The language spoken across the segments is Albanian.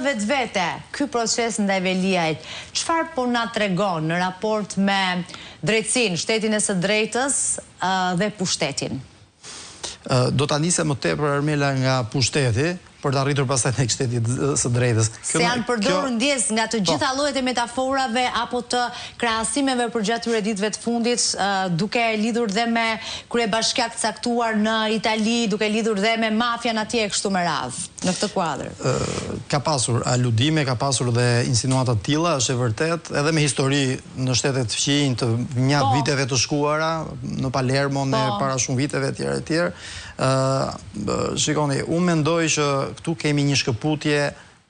vetvete ky proces ndaj Veliajt, çfarë po na tregon në raport me drejtësinë, shtetin e së drejtës dhe pushtetin? Do ta nisem më tepër Armela nga pushteti për të arritur pastaj tek shteti së drejtës. Se janë përdorur ndjes nga të gjitha llojet e metaforave apo të krahasimeve përgjatë këtyre ditëve të fundit, duke lidhur dhe me kryebashkiak të caktuar në Itali, duke lidhur dhe me mafian atje kështu me radhë, në këtë kuadër. Ka pasur aludime, ka pasur dhe insinuata të tilla, është e vërtet, edhe me histori në shtetet fqinj të mjaft viteve të shkuara, në Palermo, në para shumë viteve etj. Shikoni, unë mendoj që këtu kemi një shkëputje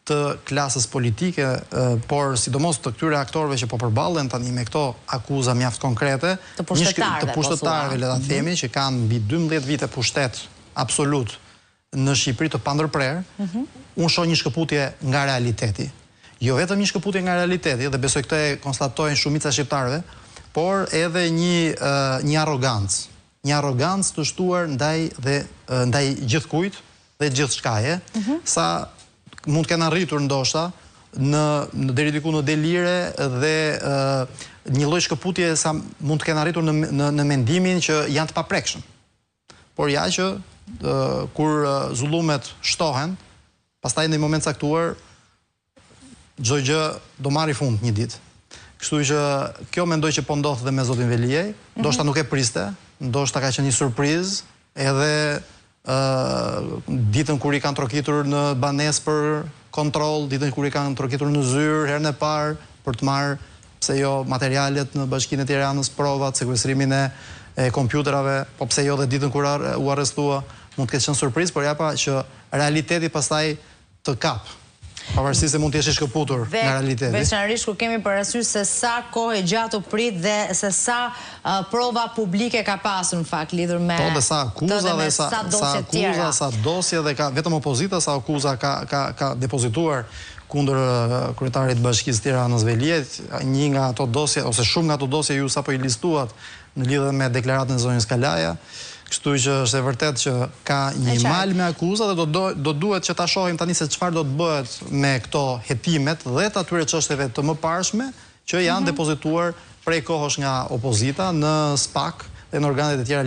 të klasës politike, por sidomos të këtyre aktorëve që po përballen tani me këto akuza mjaft konkrete, të pushtetarëve, le ta themi, që kanë mbi 12 vite pushtet absolut në Shqipëri të pandërprer, unë shoh një shkëputje nga realiteti. Jo vetëm një shkëputje nga realiteti, dhe besoj këtë e konstatojnë shumica e shqiptarëve, por edhe një arrogancë. Një arrogancë të shtuar ndaj gjithkujt dhe gjithë shkaje, sa mund të kenë arritur ndoshta deri diku në delire dhe një lloj shkëputje sa mund të kenë arritur në mendimin që janë të paprekshëm. Por ja që kur zullumet shtohen, pastaj në një moment caktuar çdo gjë do marrë fund një ditë. Kështu që kjo mendoj që po ndodh dhe me zotin Veliaj, ndoshta nuk e priste, ndoshta ka qenë një surprizë, edhe ditën kur i kanë trokitur në banesë për kontroll, ditën kur i kanë trokitur në zyrë herën e parë për të marrë, pse jo, materialet në Bashkinë e Tiranës, provat, sekvestrimin e kompjuterave, po pse jo dhe ditën kur u arrestua, mund të ketë qenë surprizë, por japa që realiteti pastaj të kap. Pavarësisht se mund të jesh i shkëputur nga realiteti. Veçanërisht kur kemi parasysh se sa kohë gjatë u prit dhe se sa prova publike ka pasur në fakt lidhur me dhe sa akuza dhe sa dosje dhe ka vetëm opozita sa akuza ka depozituar kundër kryetarit të Bashkisë Tiranës Veliajt, një nga ato dosje ose shumë nga ato dosje ju sapo i listuat në lidhje me deklaratën e zonjës Kalaja. Kështu që është e vërtet që ka një mal me akuza dhe do duhet që ta shohim tani se çfarë do të bëhet me këto hetimet dhe të atyre çështjeve të mëparshme që janë depozituar prej kohësh nga opozita në SPAK dhe në organet e tjera